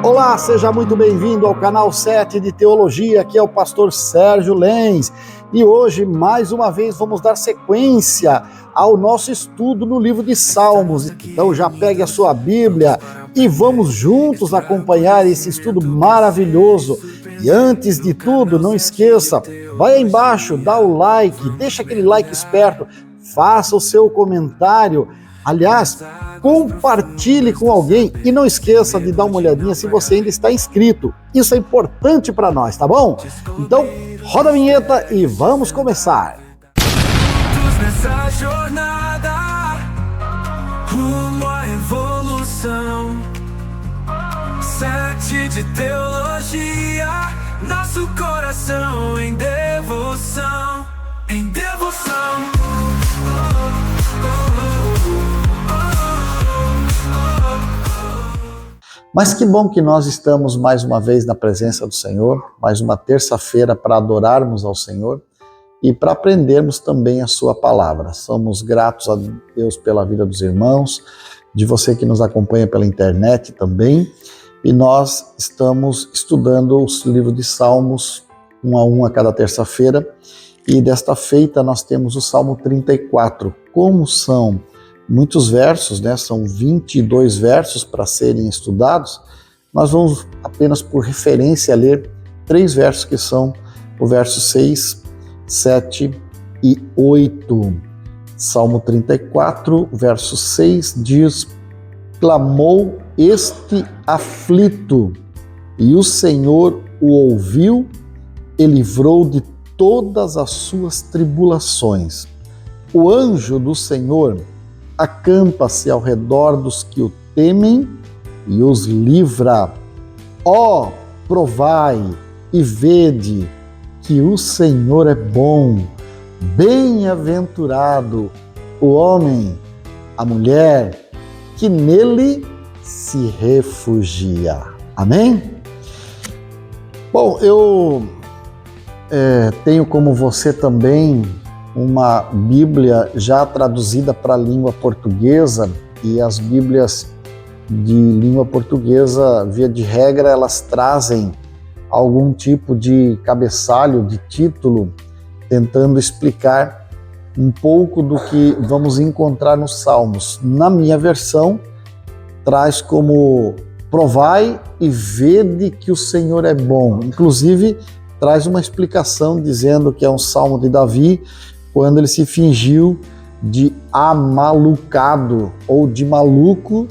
Olá, seja muito bem-vindo ao canal 7 de Teologia, aqui é o pastor Sérgio Lenz e hoje, mais uma vez, vamos dar sequência ao nosso estudo no livro de Salmos. Então já pegue a sua Bíblia e vamos juntos acompanhar esse estudo maravilhoso. E antes de tudo, não esqueça, vai aí embaixo, dá o like, deixa aquele like esperto, faça o seu comentário. Aliás, compartilhe com alguém e não esqueça de dar uma olhadinha se você ainda está inscrito. Isso é importante para nós, tá bom? Então, roda a vinheta e vamos começar. Nessa jornada rumo à evolução, 7 de teologia, nosso coração em devoção, em devoção. Mas que bom que nós estamos mais uma vez na presença do Senhor, mais uma terça-feira para adorarmos ao Senhor e para aprendermos também a sua palavra. Somos gratos a Deus pela vida dos irmãos, de você que nos acompanha pela internet também, e nós estamos estudando os livros de Salmos, um a um a cada terça-feira, e desta feita nós temos o Salmo 34. Como são muitos versos, né? São 22 versos para serem estudados, nós vamos apenas por referência ler 3 versos que são o verso 6, 7 e 8. Salmo 34, verso 6 diz: clamou este aflito, e o Senhor o ouviu e livrou de todas as suas tribulações. O anjo do Senhor acampa-se ao redor dos que o temem e os livra. Ó, provai e vede que o Senhor é bom. Bem-aventurado o homem, a mulher, que nele se refugia. Amém? Bom, eu tenho como você também uma Bíblia já traduzida para a língua portuguesa, e as Bíblias de língua portuguesa, via de regra, elas trazem algum tipo de cabeçalho, de título, tentando explicar um pouco do que vamos encontrar nos Salmos. Na minha versão, traz como provai e vede que o Senhor é bom. Inclusive, traz uma explicação dizendo que é um salmo de Davi, quando ele se fingiu de amalucado ou de maluco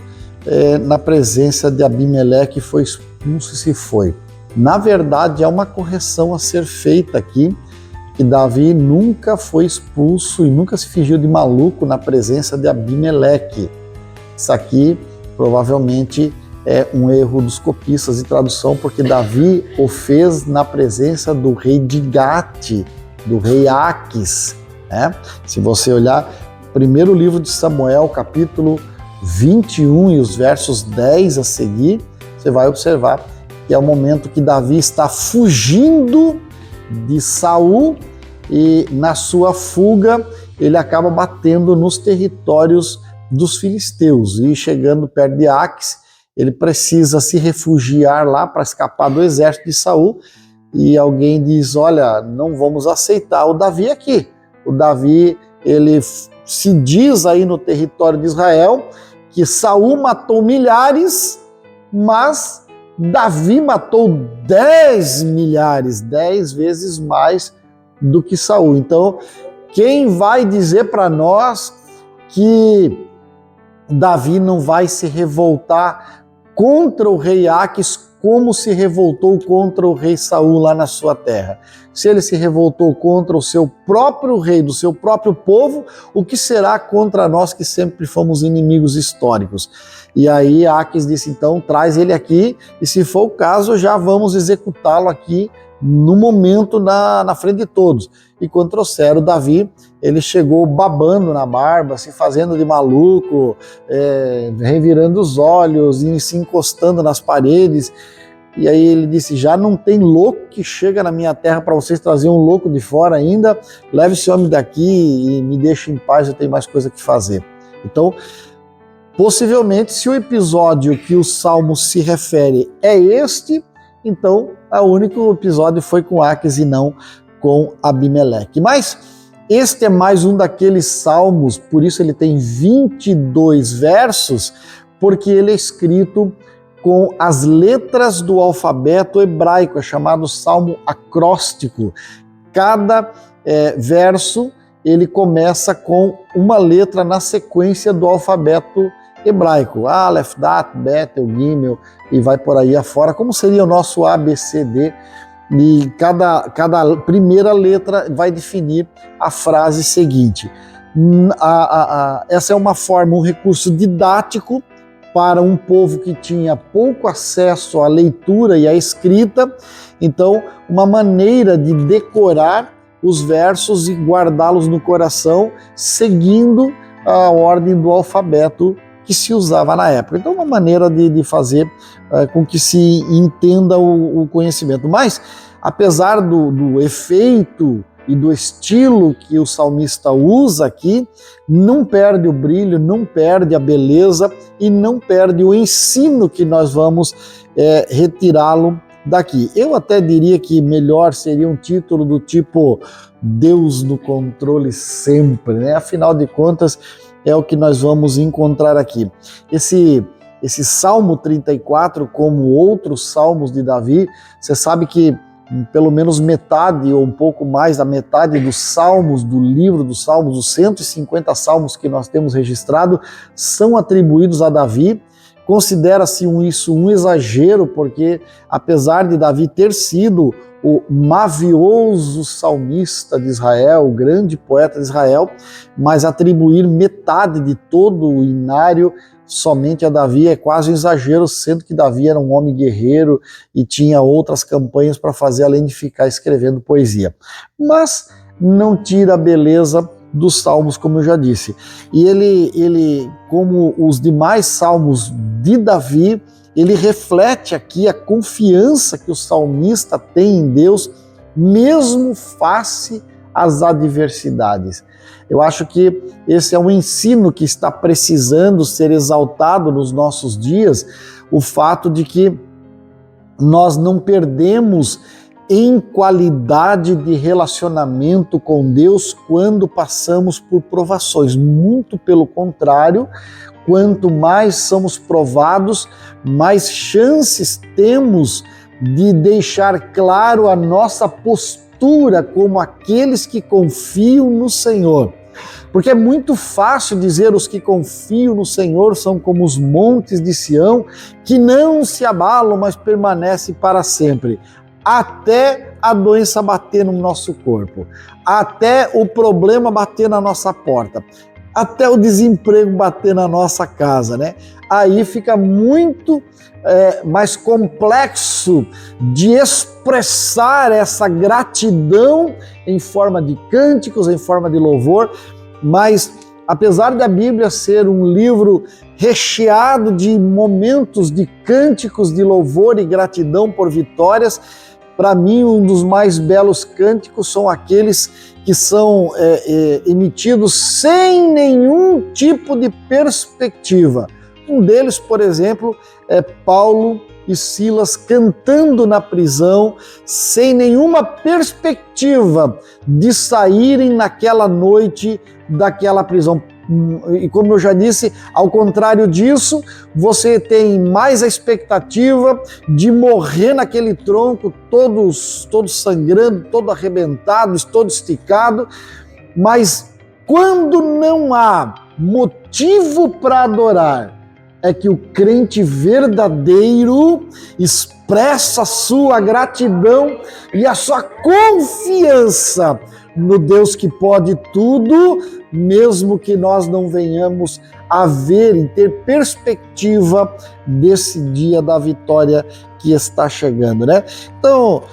na presença de Abimeleque, foi expulso e se foi. Na verdade, há uma correção a ser feita aqui, que Davi nunca foi expulso e nunca se fingiu de maluco na presença de Abimeleque. Isso aqui provavelmente é um erro dos copistas de tradução, porque Davi o fez na presença do rei de Gate, do rei Aques. Se você olhar o primeiro livro de Samuel, capítulo 21 e os versos 10 a seguir, você vai observar que é o momento que Davi está fugindo de Saul e na sua fuga ele acaba batendo nos territórios dos filisteus e chegando perto de Aques, ele precisa se refugiar lá para escapar do exército de Saul, e alguém diz: olha, não vamos aceitar o Davi aqui. O Davi, ele se diz aí no território de Israel que Saul matou milhares, mas Davi matou 10 milhares, 10 vezes mais do que Saul. Então, quem vai dizer para nós que Davi não vai se revoltar contra o rei Aques como se revoltou contra o rei Saul lá na sua terra? Se ele se revoltou contra o seu próprio rei, do seu próprio povo, o que será contra nós que sempre fomos inimigos históricos? E aí Aques disse: então traz ele aqui, e se for o caso, já vamos executá-lo aqui no momento, na frente de todos. E quando trouxeram Davi, ele chegou babando na barba, se fazendo de maluco, revirando os olhos e se encostando nas paredes. E aí ele disse: já não tem louco que chega na minha terra para vocês trazerem um louco de fora ainda? Leve esse homem daqui e me deixe em paz, eu tenho mais coisa que fazer. Então, Possivelmente, se o episódio que o Salmo se refere é este, então o único episódio foi com Aques e não com Abimeleque. Mas este é mais um daqueles salmos, por isso ele tem 22 versos, porque ele é escrito com as letras do alfabeto hebraico, é chamado salmo acróstico. Cada verso ele começa com uma letra na sequência do alfabeto hebraico, Aleph, Dat, Betel, Gimel, e vai por aí afora, como seria o nosso ABCD, e cada primeira letra vai definir a frase seguinte. Essa é uma forma, um recurso didático para um povo que tinha pouco acesso à leitura e à escrita, então uma maneira de decorar os versos e guardá-los no coração, seguindo a ordem do alfabeto que se usava na época. Então, uma maneira de fazer com que se entenda o conhecimento. Mas, apesar do efeito e do estilo que o salmista usa aqui, não perde o brilho, não perde a beleza e não perde o ensino que nós vamos retirá-lo daqui. Eu até diria que melhor seria um título do tipo Deus no controle sempre, né? Afinal de contas, é o que nós vamos encontrar aqui. Esse Salmo 34, como outros salmos de Davi, você sabe que pelo menos metade ou um pouco mais da metade dos salmos do livro dos salmos, os 150 salmos que nós temos registrado, são atribuídos a Davi. Considera-se isso um exagero, porque apesar de Davi ter sido o mavioso salmista de Israel, o grande poeta de Israel, mas atribuir metade de todo o inário somente a Davi é quase um exagero, sendo que Davi era um homem guerreiro e tinha outras campanhas para fazer além de ficar escrevendo poesia. Mas não tira a beleza dos salmos, como eu já disse. E ele, como os demais salmos de Davi, ele reflete aqui a confiança que o salmista tem em Deus, mesmo face às adversidades. Eu acho que esse é um ensino que está precisando ser exaltado nos nossos dias, o fato de que nós não perdemos em qualidade de relacionamento com Deus quando passamos por provações. Muito pelo contrário, quanto mais somos provados, mais chances temos de deixar claro a nossa postura como aqueles que confiam no Senhor. Porque é muito fácil dizer os que confiam no Senhor são como os montes de Sião, que não se abalam, mas permanecem para sempre. Até a doença bater no nosso corpo, até o problema bater na nossa porta, até o desemprego bater na nossa casa, né? Aí fica muito mais complexo de expressar essa gratidão em forma de cânticos, em forma de louvor, mas apesar da Bíblia ser um livro recheado de momentos de cânticos de louvor e gratidão por vitórias, para mim um dos mais belos cânticos são aqueles que são emitidos sem nenhum tipo de perspectiva. Um deles, por exemplo, é Paulo e Silas cantando na prisão, sem nenhuma perspectiva de saírem naquela noite daquela prisão. E como eu já disse, ao contrário disso, você tem mais a expectativa de morrer naquele tronco, todos sangrando, todo arrebentado, todo esticado, mas quando não há motivo para adorar, é que o crente verdadeiro expressa a sua gratidão e a sua confiança no Deus que pode tudo, mesmo que nós não venhamos a ver e ter perspectiva desse dia da vitória que está chegando, né? Então,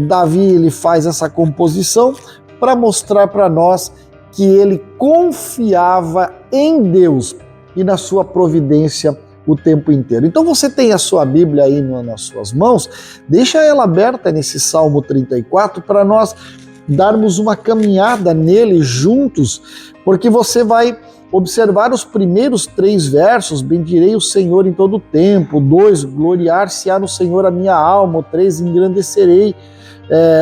Davi ele faz essa composição para mostrar para nós que ele confiava em Deus e na sua providência o tempo inteiro. Então você tem a sua Bíblia aí nas suas mãos, deixa ela aberta nesse Salmo 34 para nós darmos uma caminhada nele juntos, porque você vai observar os primeiros 3 versos, bendirei o Senhor em todo o tempo. 2, gloriar-se-á no Senhor a minha alma. 3, engrandecerei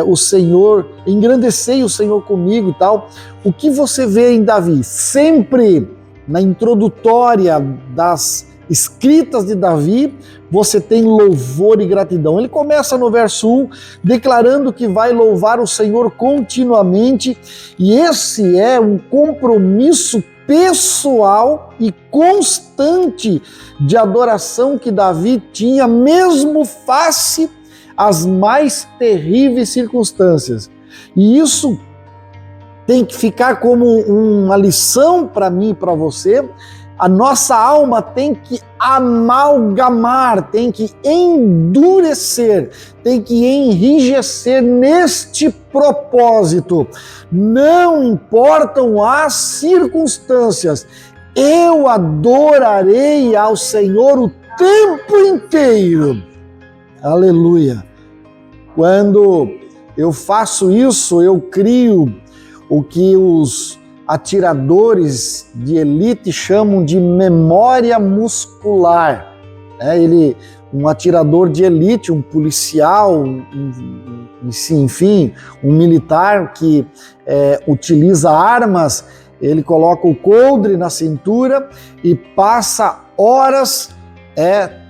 o Senhor, engrandecei o Senhor comigo e tal. O que você vê em Davi? Sempre na introdutória das escritas de Davi, você tem louvor e gratidão. Ele começa no verso 1, declarando que vai louvar o Senhor continuamente, e esse é um compromisso pessoal e constante de adoração que Davi tinha, mesmo face às mais terríveis circunstâncias. E isso tem que ficar como uma lição para mim e para você. A nossa alma tem que amalgamar, tem que endurecer, tem que enrijecer neste propósito. Não importam as circunstâncias, eu adorarei ao Senhor o tempo inteiro. Aleluia! Quando eu faço isso, eu crio o que os atiradores de elite chamam de memória muscular. Um atirador de elite, um policial, enfim, um militar que utiliza armas, ele coloca o coldre na cintura e passa horas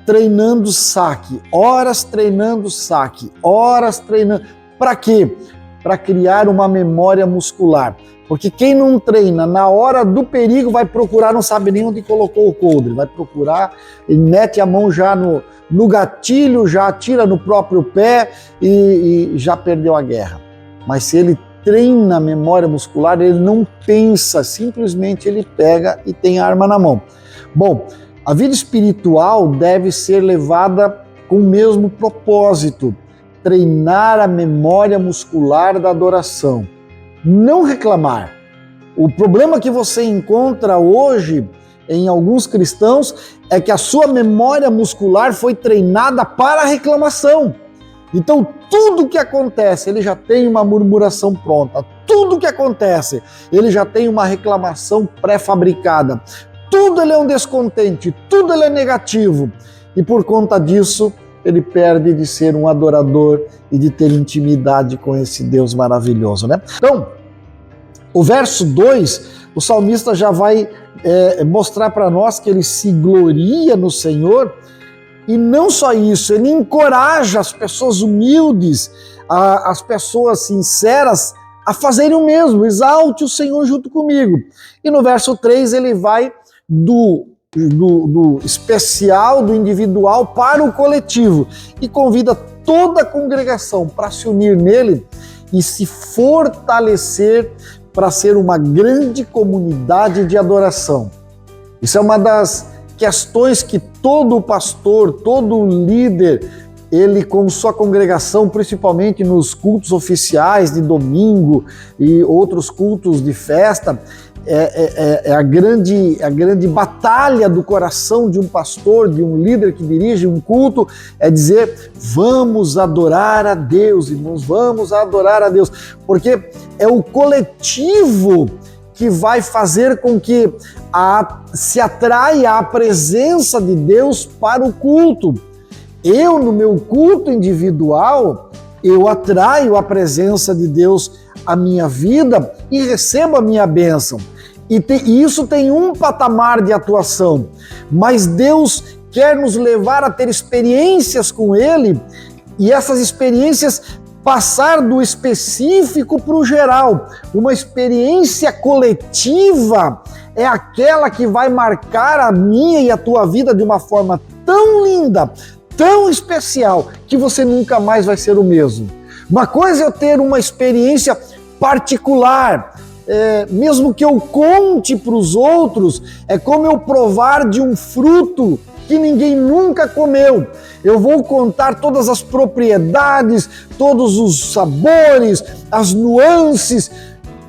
treinando saque, horas treinando saque, horas treinando. Para quê? Para criar uma memória muscular. Porque quem não treina na hora do perigo vai procurar, não sabe nem onde colocou o coldre, vai procurar e mete a mão já no gatilho, já atira no próprio pé e já perdeu a guerra. Mas se ele treina a memória muscular, ele não pensa, simplesmente ele pega e tem a arma na mão. Bom, a vida espiritual deve ser levada com o mesmo propósito, treinar a memória muscular da adoração. Não reclamar. O problema que você encontra hoje em alguns cristãos é que a sua memória muscular foi treinada para a reclamação. Então, tudo que acontece, ele já tem uma murmuração pronta. Tudo que acontece, ele já tem uma reclamação pré-fabricada. Tudo ele é um descontente, tudo ele é negativo. E por conta disso, ele perde de ser um adorador e de ter intimidade com esse Deus maravilhoso, né? Então, o verso 2, o salmista já vai mostrar para nós que ele se gloria no Senhor, e não só isso, ele encoraja as pessoas humildes, as pessoas sinceras a fazerem o mesmo. Exalte o Senhor junto comigo. E no verso 3 ele vai do especial, do individual para o coletivo e convida toda a congregação para se unir nele e se fortalecer para ser uma grande comunidade de adoração. Isso é uma das questões que todo pastor, todo líder, ele com sua congregação, principalmente nos cultos oficiais de domingo e outros cultos de festa, é a grande batalha do coração de um pastor, de um líder que dirige um culto, é dizer, vamos adorar a Deus, irmãos, vamos adorar a Deus, porque é o coletivo que vai fazer com que se atraia a presença de Deus para o culto. Eu, no meu culto individual, eu atraio a presença de Deus à minha vida e recebo a minha bênção. E isso tem um patamar de atuação, mas Deus quer nos levar a ter experiências com Ele e essas experiências passar do específico para o geral. Uma experiência coletiva é aquela que vai marcar a minha e a tua vida de uma forma tão linda, tão especial, que você nunca mais vai ser o mesmo. Uma coisa é eu ter uma experiência particular, mesmo que eu conte para os outros, é como eu provar de um fruto que ninguém nunca comeu. Eu vou contar todas as propriedades, todos os sabores, as nuances,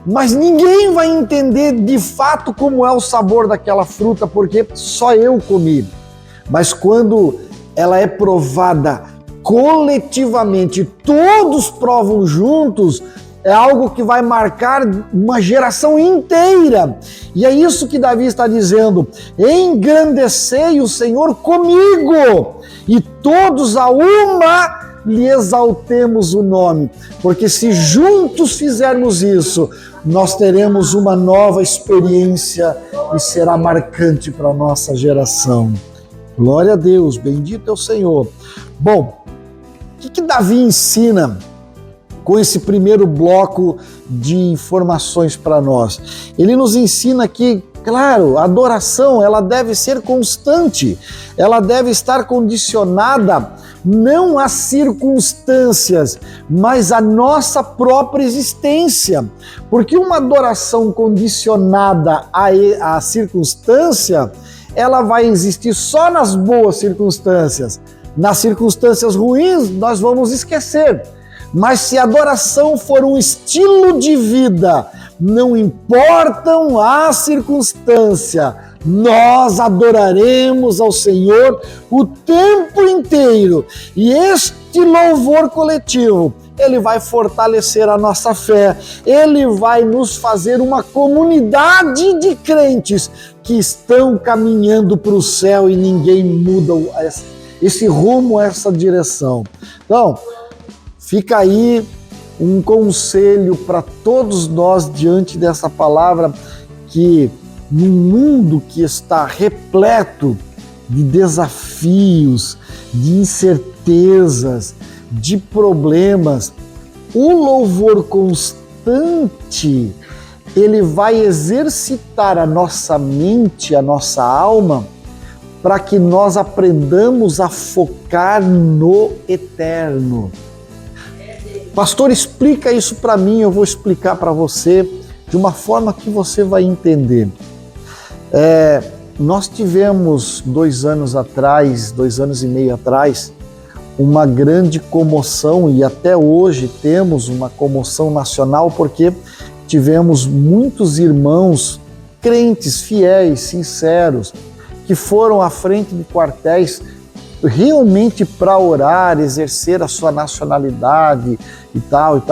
mas ninguém vai entender de fato como é o sabor daquela fruta, porque só eu comi. Mas quando ela é provada coletivamente, todos provam juntos, é algo que vai marcar uma geração inteira. E é isso que Davi está dizendo: engrandecei o Senhor comigo, e todos a uma lhe exaltemos o nome. Porque se juntos fizermos isso, nós teremos uma nova experiência e será marcante para a nossa geração. Glória a Deus, bendito é o Senhor. Bom, o que Davi ensina com esse primeiro bloco de informações para nós? Ele nos ensina que, claro, a adoração ela deve ser constante, ela deve estar condicionada não às circunstâncias, mas à nossa própria existência. Porque uma adoração condicionada à circunstância, ela vai existir só nas boas circunstâncias. Nas circunstâncias ruins, nós vamos esquecer. Mas se a adoração for um estilo de vida, não importam a circunstância, nós adoraremos ao Senhor o tempo inteiro. E este louvor coletivo, ele vai fortalecer a nossa fé, ele vai nos fazer uma comunidade de crentes que estão caminhando para o céu e ninguém muda esse rumo, essa direção. Então, fica aí um conselho para todos nós diante dessa palavra, que num mundo que está repleto de desafios, de incertezas, de problemas, o louvor constante, ele vai exercitar a nossa mente, a nossa alma, para que nós aprendamos a focar no eterno. Pastor, explica isso para mim, eu vou explicar para você de uma forma que você vai entender. Nós tivemos 2 anos atrás, 2 anos e meio atrás, uma grande comoção, e até hoje temos uma comoção nacional, porque tivemos muitos irmãos crentes, fiéis, sinceros, que foram à frente de quartéis realmente para orar, exercer a sua nacionalidade e tal,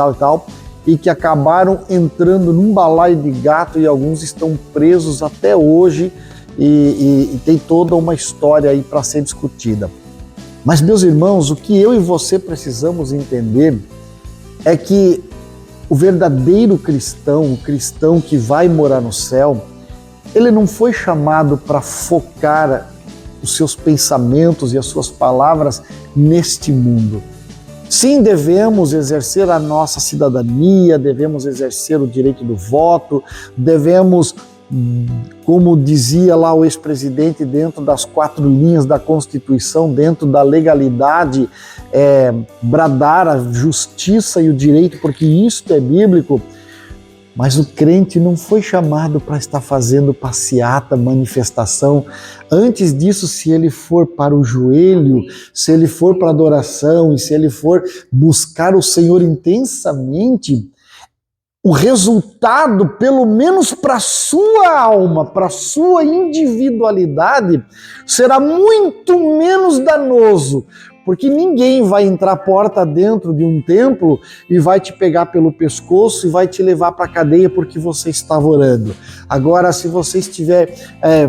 e que acabaram entrando num balaio de gato, e alguns estão presos até hoje, e tem toda uma história aí para ser discutida. Mas, meus irmãos, o que eu e você precisamos entender é que o verdadeiro cristão, o cristão que vai morar no céu, ele não foi chamado para focar os seus pensamentos e as suas palavras neste mundo. Sim, devemos exercer a nossa cidadania, devemos exercer o direito do voto, devemos, como dizia lá o ex-presidente, dentro das 4 linhas da Constituição, dentro da legalidade, bradar a justiça e o direito, porque isto é bíblico. Mas o crente não foi chamado para estar fazendo passeata, manifestação. Antes disso, se ele for para o joelho, se ele for para a adoração, e se ele for buscar o Senhor intensamente, o resultado, pelo menos para a sua alma, para a sua individualidade, será muito menos danoso. Porque ninguém vai entrar porta dentro de um templo e vai te pegar pelo pescoço e vai te levar para a cadeia porque você estava orando. Agora, se você estiver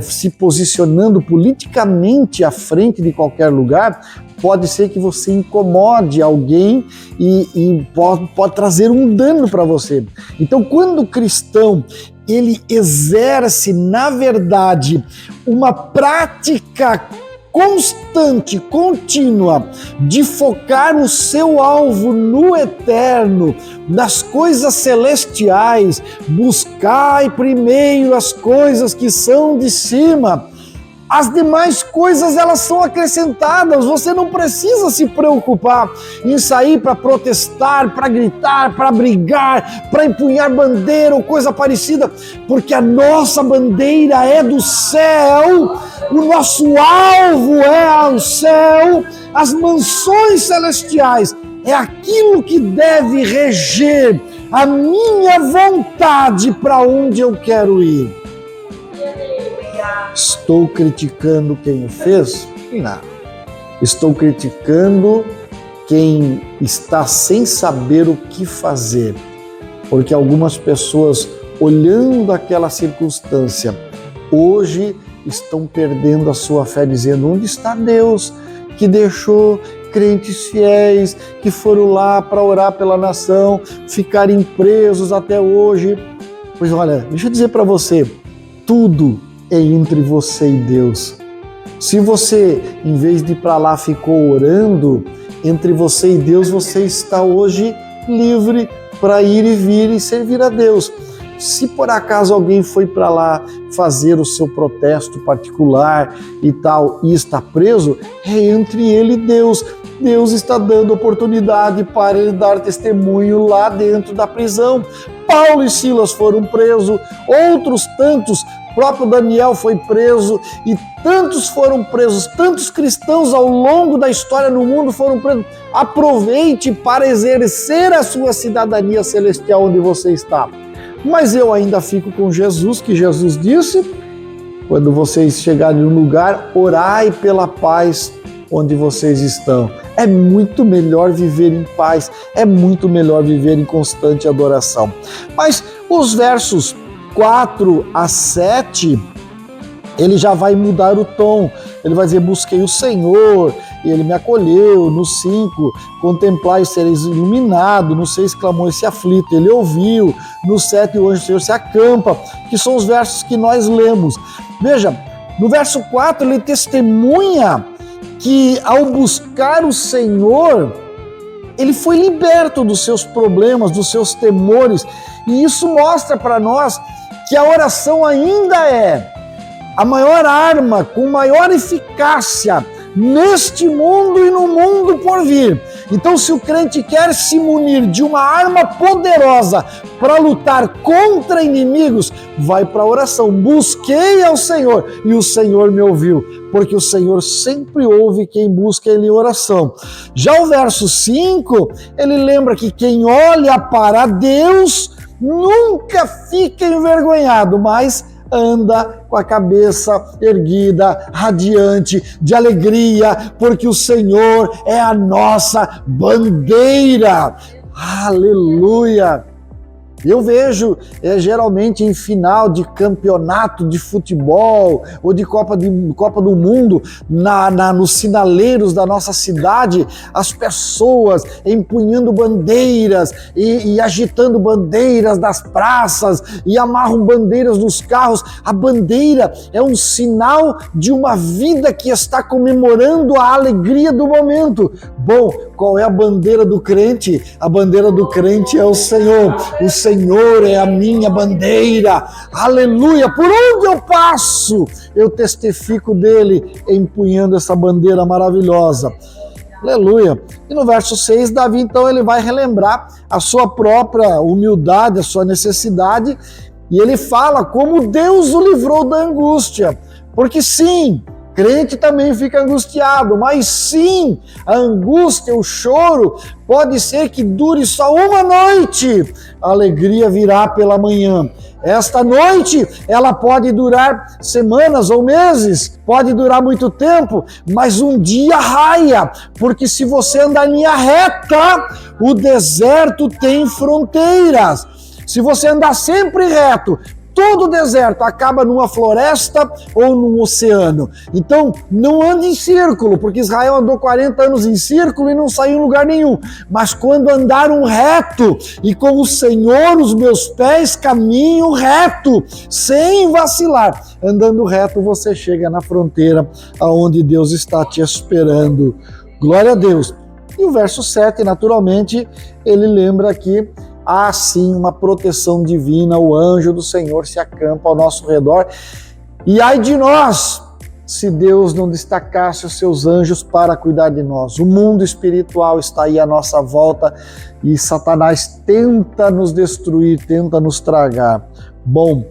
se posicionando politicamente à frente de qualquer lugar, pode ser que você incomode alguém e pode trazer um dano para você. Então, quando o cristão ele exerce, na verdade, uma prática constante, contínua, de focar o seu alvo no eterno, nas coisas celestiais, buscai primeiro as coisas que são de cima. As demais coisas, elas são acrescentadas. Você não precisa se preocupar em sair para protestar, para gritar, para brigar, para empunhar bandeira ou coisa parecida, porque a nossa bandeira é do céu, o nosso alvo é o céu, as mansões celestiais. É aquilo que deve reger a minha vontade para onde eu quero ir. Estou criticando quem o fez? Não. Estou criticando quem está sem saber o que fazer. porque algumas pessoas, olhando aquela circunstância, hoje estão perdendo a sua fé, dizendo: onde está Deus que deixou crentes fiéis que foram lá para orar pela nação, ficarem presos até hoje? Pois olha, deixa eu dizer para você, tudo é entre você e Deus. Se você, em vez de ir para lá, ficou orando, entre você e Deus, você está hoje livre para ir e vir e servir a Deus. Se por acaso alguém foi para lá fazer o seu protesto particular e tal e está preso, é entre ele e Deus. Deus está dando oportunidade para ele dar testemunho lá dentro da prisão. Paulo e Silas foram presos, outros tantos, o próprio Daniel foi preso e tantos foram presos, tantos cristãos ao longo da história no mundo foram presos. Aproveite para exercer a sua cidadania celestial onde você está. Mas eu ainda fico com Jesus, que Jesus disse: quando vocês chegarem no lugar, orai pela paz onde vocês estão. É muito melhor viver em paz, é muito melhor viver em constante adoração. Mas os versos 4 a 7, ele já vai mudar o tom. Ele vai dizer: busquei o Senhor, e ele me acolheu. No 5, contemplai e sereis iluminado. No 6, clamou esse aflito, ele ouviu. No 7, o anjo do Senhor se acampa, que são os versos que nós lemos. Veja, no verso 4, ele testemunha que ao buscar o Senhor, ele foi liberto dos seus problemas, dos seus temores. E isso mostra para nós que a oração ainda é a maior arma, com maior eficácia neste mundo e no mundo por vir. Então, se o crente quer se munir de uma arma poderosa para lutar contra inimigos, vai para a oração. Busquei ao Senhor e o Senhor me ouviu, porque o Senhor sempre ouve quem busca Ele em oração. Já o verso 5, ele lembra que quem olha para Deus nunca fica envergonhado, mas anda com a cabeça erguida, radiante, de alegria, porque o Senhor é a nossa bandeira. Aleluia! Eu vejo geralmente em final de campeonato de futebol ou de Copa do Mundo, nos sinaleiros da nossa cidade, as pessoas empunhando bandeiras e agitando bandeiras das praças e amarram bandeiras nos carros. A bandeira é um sinal de uma vida que está comemorando a alegria do momento. Bom, qual é a bandeira do crente? A bandeira do crente é o Senhor. O Senhor é a minha bandeira. Aleluia! Por onde eu passo, eu testifico dele empunhando essa bandeira maravilhosa. Aleluia! E no verso 6, Davi, então, ele vai relembrar a sua própria humildade, a sua necessidade, e ele fala como Deus o livrou da angústia. Porque sim, crente também fica angustiado, mas sim, a angústia, o choro, pode ser que dure só uma noite. A alegria virá pela manhã. Esta noite, ela pode durar semanas ou meses, pode durar muito tempo, mas um dia raia, porque se você andar em linha reta, o deserto tem fronteiras. Se você andar sempre reto, todo deserto acaba numa floresta ou num oceano. Então, não ande em círculo, porque Israel andou 40 anos em círculo e não saiu em lugar nenhum. Mas quando andaram reto, e com o Senhor os meus pés caminham reto, sem vacilar. Andando reto, você chega na fronteira aonde Deus está te esperando. Glória a Deus. E o verso 7, naturalmente, ele lembra que há sim uma proteção divina, o anjo do Senhor se acampa ao nosso redor. E ai de nós, se Deus não destacasse os seus anjos para cuidar de nós. O mundo espiritual está aí à nossa volta e Satanás tenta nos destruir, tenta nos tragar. Bom,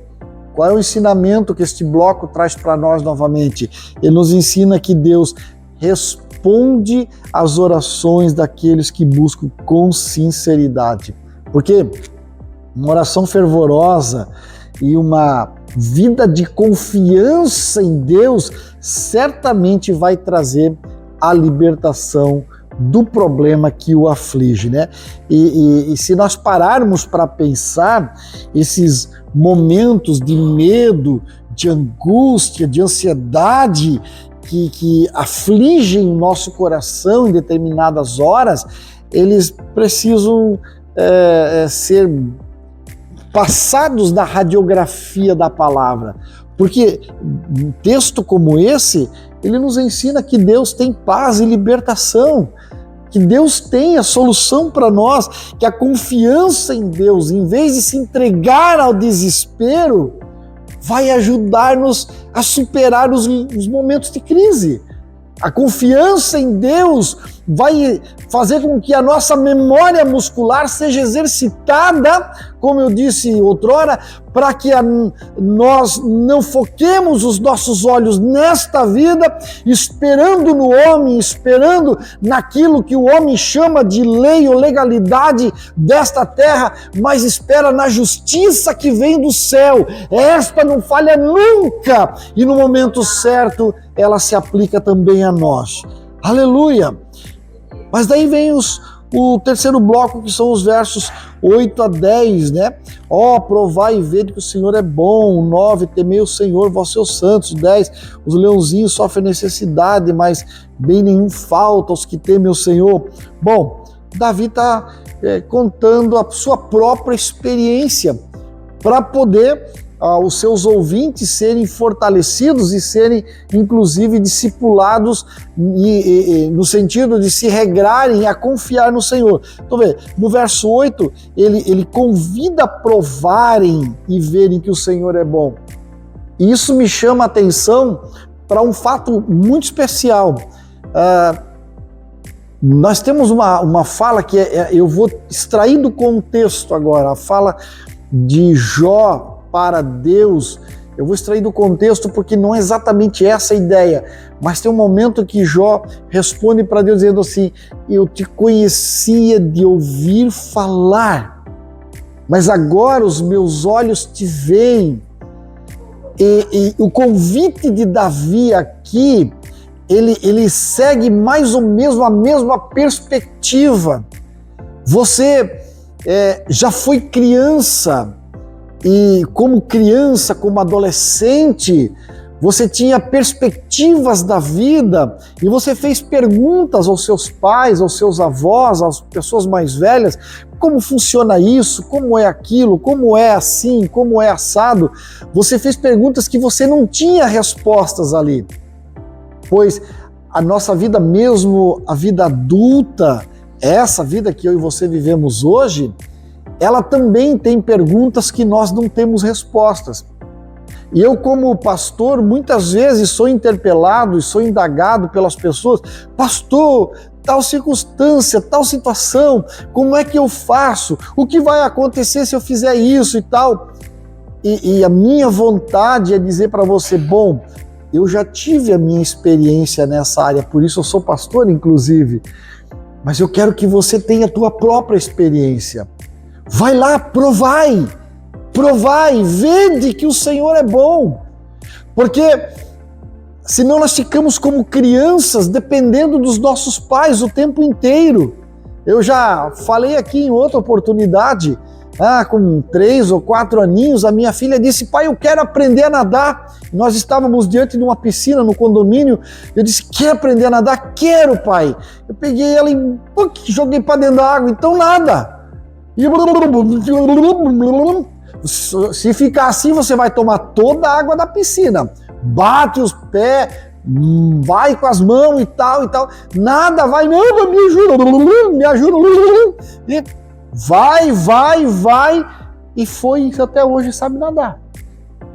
qual é o ensinamento que este bloco traz para nós novamente? Ele nos ensina que Deus responde às orações daqueles que buscam com sinceridade. Porque uma oração fervorosa e uma vida de confiança em Deus certamente vai trazer a libertação do problema que o aflige, né? E se nós pararmos para pensar, esses momentos de medo, de angústia, de ansiedade que afligem o nosso coração em determinadas horas, eles precisam ser passados na radiografia da palavra. Porque um texto como esse, ele nos ensina que Deus tem paz e libertação, que Deus tem a solução para nós, que a confiança em Deus, em vez de se entregar ao desespero, vai ajudar-nos a superar os momentos de crise. A confiança em Deus vai fazer com que a nossa memória muscular seja exercitada, como eu disse outrora, para que nós não foquemos os nossos olhos nesta vida, esperando no homem, esperando naquilo que o homem chama de lei ou legalidade desta terra, mas espera na justiça que vem do céu. Esta não falha nunca, e no momento certo ela se aplica também a nós. Aleluia! Mas daí vem o terceiro bloco, que são os versos 8 a 10, né? Provai e vede que o Senhor é bom. 9, temei o Senhor, vós seus santos. 10, os leãozinhos sofrem necessidade, mas bem nenhum falta aos que temem o Senhor. Bom, Davi está contando a sua própria experiência para poder os seus ouvintes serem fortalecidos e serem, inclusive, discipulados no sentido de se regrarem a confiar no Senhor. Então, no verso 8, ele convida a provarem e verem que o Senhor é bom. E isso me chama a atenção para um fato muito especial. Nós temos uma fala que eu vou extrair do contexto agora, a fala de Jó para Deus. Eu vou extrair do contexto porque não é exatamente essa a ideia, mas tem um momento que Jó responde para Deus dizendo assim: eu te conhecia de ouvir falar, mas agora os meus olhos te veem. E o convite de Davi aqui, ele segue mais ou menos a mesma perspectiva. Você já foi criança, e como criança, como adolescente, você tinha perspectivas da vida e você fez perguntas aos seus pais, aos seus avós, às pessoas mais velhas: como funciona isso, como é aquilo, como é assim, como é assado. Você fez perguntas que você não tinha respostas ali, pois a nossa vida, mesmo a vida adulta, essa vida que eu e você vivemos hoje, ela também tem perguntas que nós não temos respostas. E eu, como pastor, muitas vezes sou interpelado e sou indagado pelas pessoas: pastor, tal circunstância, tal situação, como é que eu faço? O que vai acontecer se eu fizer isso e tal? E a minha vontade é dizer para você: bom, eu já tive a minha experiência nessa área, por isso eu sou pastor, inclusive, mas eu quero que você tenha a tua própria experiência. Vai lá, provai, vede que o Senhor é bom, porque senão nós ficamos como crianças dependendo dos nossos pais o tempo inteiro. Eu já falei aqui em outra oportunidade, com 3 ou 4 aninhos, a minha filha disse: pai, eu quero aprender a nadar. Nós estávamos diante de uma piscina no condomínio, eu disse: quer aprender a nadar? Quero, pai. Eu peguei ela e joguei para dentro da água, então nada. Se ficar assim, você vai tomar toda a água da piscina. Bate os pés, vai com as mãos e tal. Nada, vai, não, me ajuda. E vai. E foi até hoje, sabe nadar.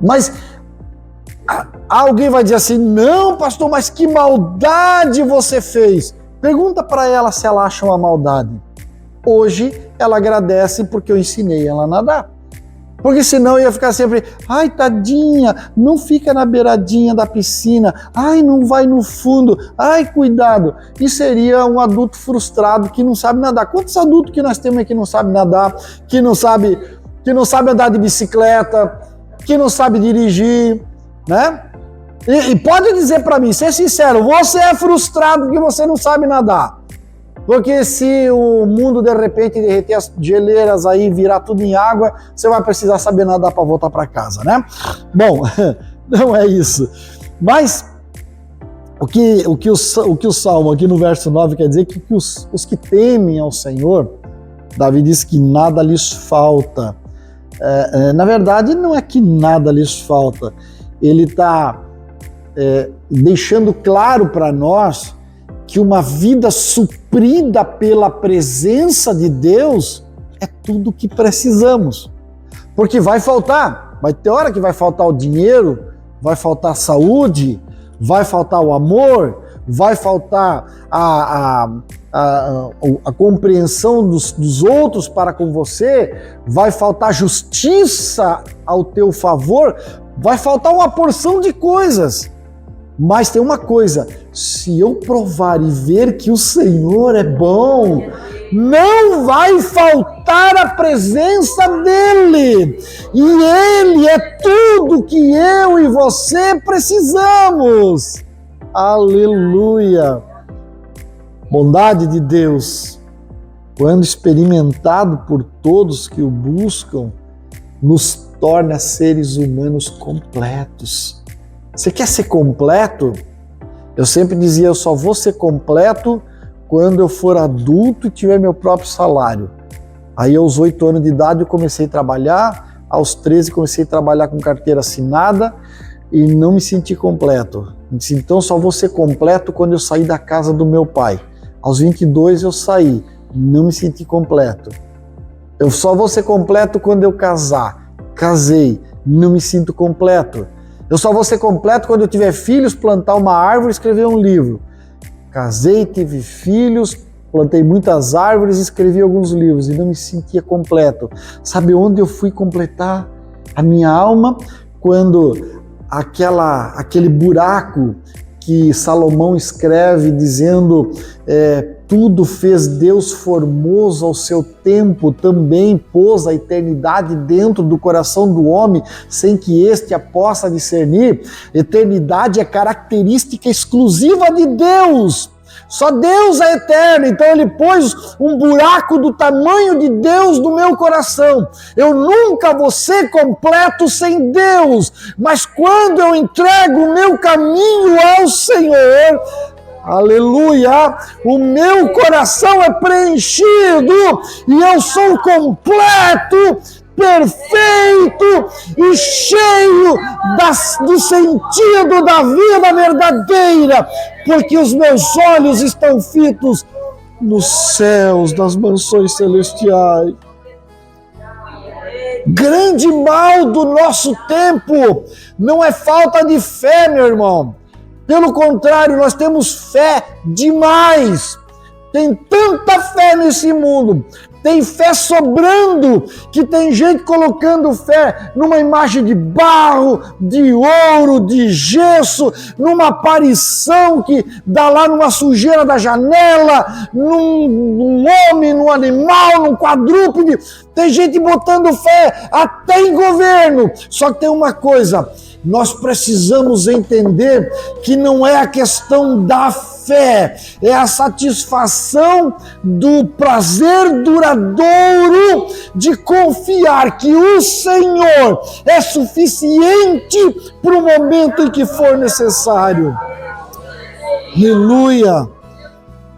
Mas alguém vai dizer assim: não, pastor, mas que maldade você fez. Pergunta para ela se ela acha uma maldade. Hoje ela agradece porque eu ensinei ela a nadar. Porque senão ia ficar sempre: ai, tadinha, não fica na beiradinha da piscina, ai, não vai no fundo, ai, cuidado. E seria um adulto frustrado que não sabe nadar. Quantos adultos que nós temos aí que não sabe nadar, que não sabe andar de bicicleta, que não sabe dirigir, né? E pode dizer para mim, ser sincero, você é frustrado porque você não sabe nadar. Porque se o mundo de repente derreter as geleiras aí, virar tudo em água, você vai precisar saber nadar para voltar para casa, né? Bom, não é isso. Mas o que o Salmo aqui no verso 9 quer dizer que os que temem ao Senhor, Davi diz que nada lhes falta. Na verdade, não é que nada lhes falta. Ele está deixando claro para nós que uma vida suprida pela presença de Deus é tudo o que precisamos. Porque vai faltar, vai ter hora que vai faltar o dinheiro, vai faltar a saúde, vai faltar o amor, vai faltar a compreensão dos outros para com você, vai faltar justiça ao teu favor, vai faltar uma porção de coisas. Mas tem uma coisa, se eu provar e ver que o Senhor é bom, não vai faltar a presença dEle. E Ele é tudo que eu e você precisamos. Aleluia! Bondade de Deus, quando experimentado por todos que o buscam, nos torna seres humanos completos. Você quer ser completo? Eu sempre dizia, eu só vou ser completo quando eu for adulto e tiver meu próprio salário. Aí aos 8 anos de idade eu comecei a trabalhar, aos 13 comecei a trabalhar com carteira assinada e não me senti completo. Então só vou ser completo quando eu sair da casa do meu pai. Aos 22 eu saí, não me senti completo. Eu só vou ser completo quando eu casar. Casei, não me sinto completo. Eu só vou ser completo quando eu tiver filhos, plantar uma árvore e escrever um livro. Casei, tive filhos, plantei muitas árvores e escrevi alguns livros e não me sentia completo. Sabe onde eu fui completar a minha alma? Quando aquele buraco que Salomão escreve dizendo tudo fez Deus formoso ao seu tempo, também pôs a eternidade dentro do coração do homem, sem que este a possa discernir. Eternidade é característica exclusiva de Deus. Só Deus é eterno, então Ele pôs um buraco do tamanho de Deus no meu coração. Eu nunca vou ser completo sem Deus, mas quando eu entrego o meu caminho ao Senhor, aleluia, o meu coração é preenchido e eu sou completo, perfeito e cheio do sentido da vida verdadeira, porque os meus olhos estão fitos nos céus das mansões celestiais. Grande mal do nosso tempo não é falta de fé, meu irmão. Pelo contrário, nós temos fé demais. Tem tanta fé nesse mundo, tem fé sobrando, que tem gente colocando fé numa imagem de barro, de ouro, de gesso, numa aparição que dá lá numa sujeira da janela, num homem, num animal, num quadrúpede. Tem gente botando fé até em governo. Só que tem uma coisa, nós precisamos entender que não é a questão da fé, é a satisfação do prazer duradouro de confiar que o Senhor é suficiente para o momento em que for necessário. Aleluia!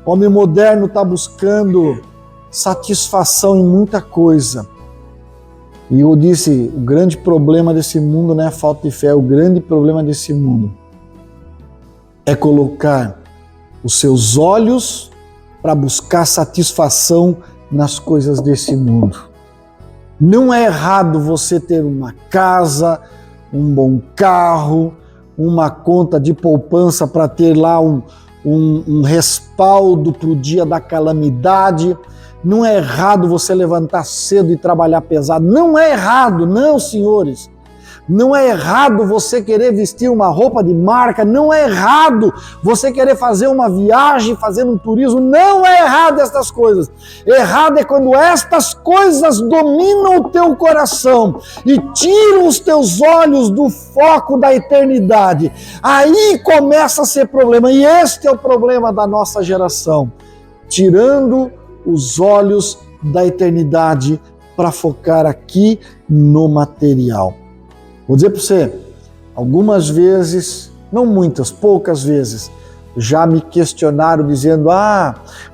O homem moderno está buscando satisfação em muita coisa. E eu disse, o grande problema desse mundo não é a falta de fé, o grande problema desse mundo é colocar os seus olhos para buscar satisfação nas coisas desse mundo. Não é errado você ter uma casa, um bom carro, uma conta de poupança para ter lá um respaldo para o dia da calamidade. Não é errado você levantar cedo e trabalhar pesado. Não é errado, não, senhores. Não é errado você querer vestir uma roupa de marca. Não é errado você querer fazer uma viagem, fazer um turismo. Não é errado estas coisas. Errado é quando estas coisas dominam o teu coração e tiram os teus olhos do foco da eternidade. Aí começa a ser problema. E este é o problema da nossa geração. tirando os olhos da eternidade para focar aqui no material. Vou dizer para você, algumas vezes, não muitas, poucas vezes, já me questionaram dizendo,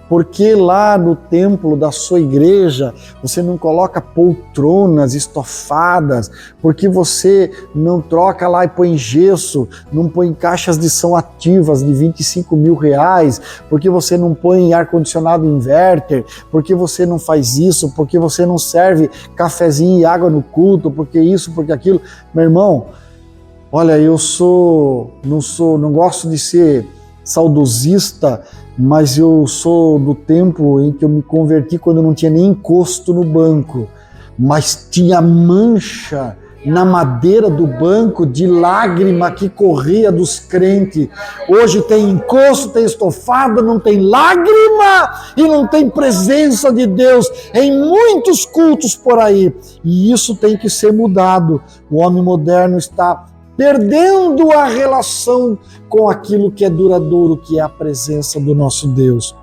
por que lá no templo da sua igreja você não coloca poltronas estofadas? Por que você não troca lá e põe gesso, não põe caixas de som ativas de 25 mil reais? Por que você não põe ar-condicionado inverter? Por que você não faz isso? Por que você não serve cafezinho e água no culto? Por que isso, por que aquilo? Meu irmão, olha, eu não gosto de ser saudosista, mas eu sou do tempo em que eu me converti quando eu não tinha nem encosto no banco, mas tinha mancha na madeira do banco de lágrima que corria dos crentes. Hoje tem encosto, tem estofado, não tem lágrima e não tem presença de Deus em muitos cultos por aí. E isso tem que ser mudado. O homem moderno está perdendo a relação com aquilo que é duradouro, que é a presença do nosso Deus.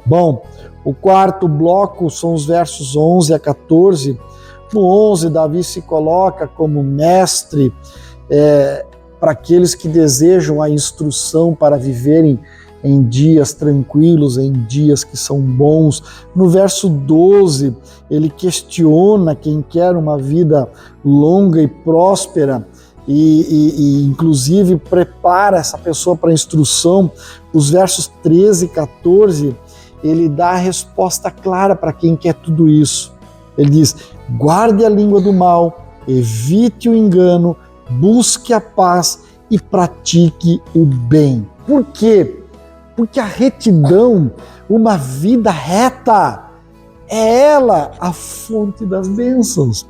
Bom, o quarto bloco são os versos 11 a 14. No 11, Davi se coloca como mestre para aqueles que desejam a instrução para viverem em dias tranquilos, em dias que são bons. No verso 12, ele questiona quem quer uma vida longa e próspera, e inclusive prepara essa pessoa para a instrução. Os versos 13 e 14, ele dá a resposta clara para quem quer tudo isso. Ele diz, guarde a língua do mal, evite o engano, busque a paz e pratique o bem. Por quê? Porque a retidão, uma vida reta, é ela a fonte das bênçãos.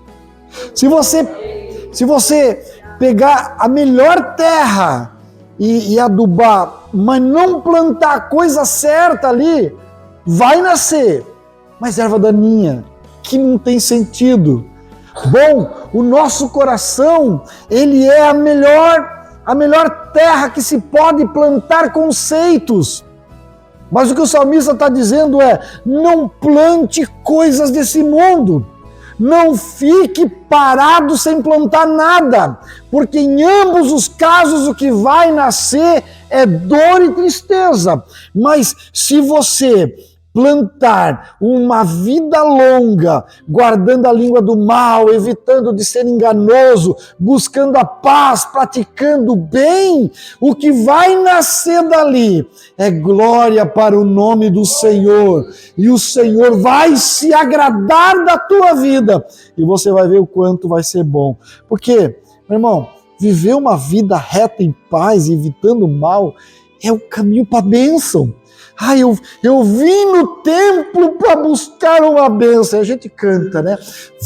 Se você pegar a melhor terra e adubar, mas não plantar a coisa certa ali, vai nascer mas erva daninha, que não tem sentido. Bom, o nosso coração, ele é a melhor terra que se pode plantar conceitos. Mas o que o salmista está dizendo é, não plante coisas desse mundo. Não fique parado sem plantar nada, porque em ambos os casos o que vai nascer é dor e tristeza. Mas se você plantar uma vida longa, guardando a língua do mal, evitando de ser enganoso, buscando a paz, praticando o bem, o que vai nascer dali é glória para o nome do Senhor. E o Senhor vai se agradar da tua vida. E você vai ver o quanto vai ser bom. Porque, meu irmão, viver uma vida reta em paz, evitando o mal, é o caminho para a bênção. Eu vim no templo para buscar uma bênção. A gente canta, né?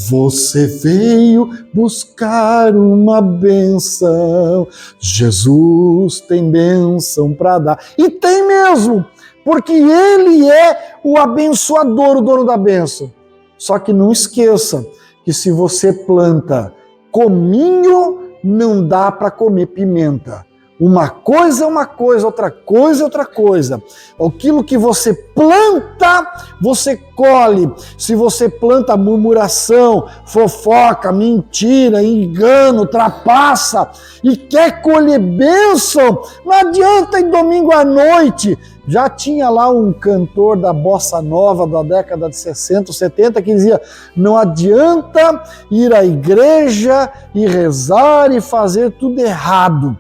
Você veio buscar uma bênção. Jesus tem bênção para dar. E tem mesmo, porque Ele é o abençoador, o dono da bênção. Só que não esqueça que se você planta cominho, não dá para comer pimenta. Uma coisa é uma coisa, outra coisa é outra coisa. Aquilo que você planta, você colhe. Se você planta murmuração, fofoca, mentira, engano, trapaça e quer colher bênção, não adianta ir domingo à noite. Já tinha lá um cantor da bossa nova da década de 60, 70 que dizia, não adianta ir à igreja e rezar e fazer tudo errado.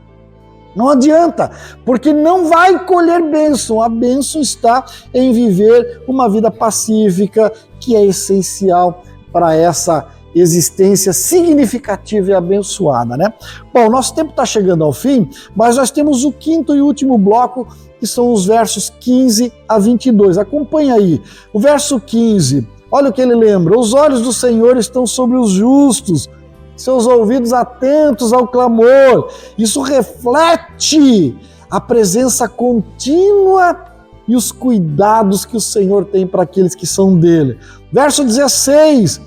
Não adianta, porque não vai colher bênção. A bênção está em viver uma vida pacífica, que é essencial para essa existência significativa e abençoada, né? Bom, nosso tempo está chegando ao fim, mas nós temos o quinto e último bloco, que são os versos 15 a 22. Acompanha aí. O verso 15, olha o que ele lembra. Os olhos do Senhor estão sobre os justos, seus ouvidos atentos ao clamor. Isso reflete a presença contínua e os cuidados que o Senhor tem para aqueles que são dele. Verso 16,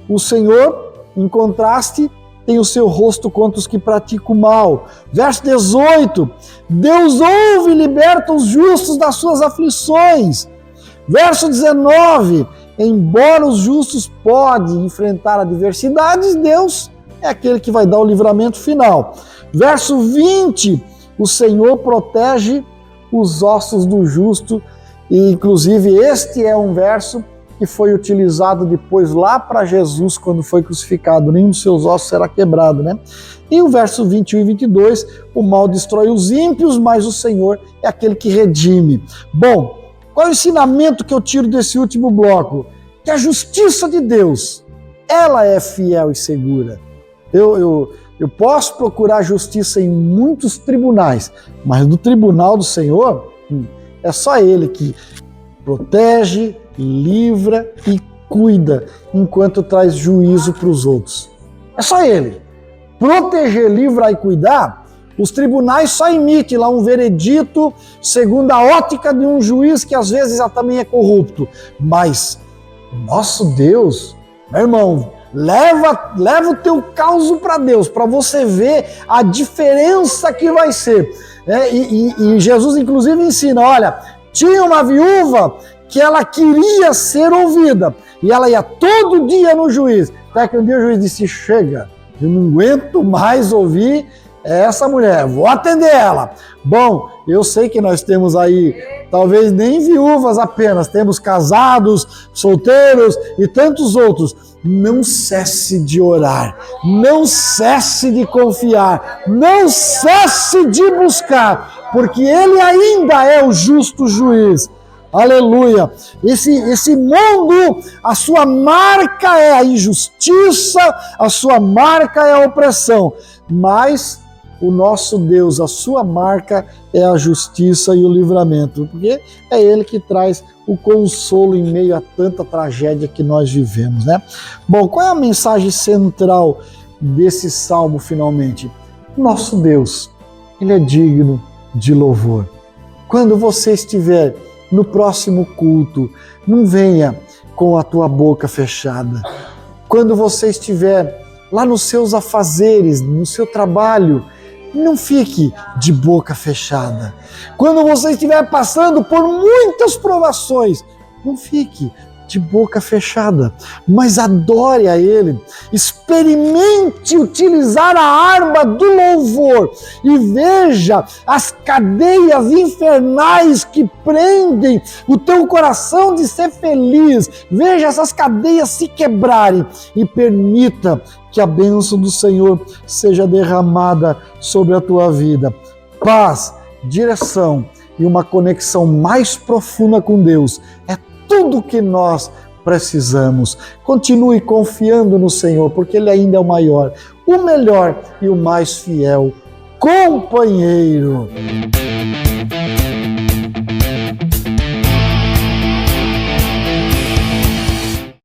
o Senhor, em contraste, tem o seu rosto contra os que praticam o mal. Verso 18, Deus ouve e liberta os justos das suas aflições. Verso 19, embora os justos podem enfrentar adversidades, Deus é aquele que vai dar o livramento final. Verso 20, o Senhor protege os ossos do justo, e inclusive este é um verso que foi utilizado depois lá para Jesus quando foi crucificado. Nenhum dos seus ossos será quebrado, né? E o verso 21 e 22, o mal destrói os ímpios, mas o Senhor é aquele que redime. Bom, qual é o ensinamento que eu tiro desse último bloco? Que a justiça de Deus, ela é fiel e segura. Eu posso procurar justiça em muitos tribunais, mas no tribunal do Senhor, é só Ele que protege, livra e cuida, enquanto traz juízo para os outros. É só Ele. Proteger, livrar e cuidar, os tribunais só emitem lá um veredito segundo a ótica de um juiz que às vezes também é corrupto. Mas nosso Deus, meu irmão, leva o teu caso para Deus, para você ver a diferença que vai ser. E Jesus inclusive ensina, olha, tinha uma viúva que ela queria ser ouvida, e ela ia todo dia no juiz. Até que um dia o juiz disse, chega, eu não aguento mais ouvir essa mulher, vou atender ela. Bom, eu sei que nós temos aí, talvez nem viúvas apenas, temos casados, solteiros e tantos outros. Não cesse de orar, não cesse de confiar, não cesse de buscar, porque Ele ainda é o justo juiz. Aleluia! Esse mundo, a sua marca é a injustiça, a sua marca é a opressão, mas o nosso Deus, a sua marca é a justiça e o livramento, porque é Ele que traz o consolo em meio a tanta tragédia que nós vivemos, né? Bom, qual é a mensagem central desse salmo finalmente? Nosso Deus, Ele é digno de louvor. Quando você estiver no próximo culto, não venha com a tua boca fechada. Quando você estiver lá nos seus afazeres, no seu trabalho, não fique de boca fechada. Quando você estiver passando por muitas provações, não fique de boca fechada, mas adore a Ele, experimente utilizar a arma do louvor e veja as cadeias infernais que prendem o teu coração de ser feliz, veja essas cadeias se quebrarem e permita que a bênção do Senhor seja derramada sobre a tua vida. Paz, direção e uma conexão mais profunda com Deus é tudo que nós precisamos. Continue confiando no Senhor, porque Ele ainda é o maior, o melhor e o mais fiel companheiro.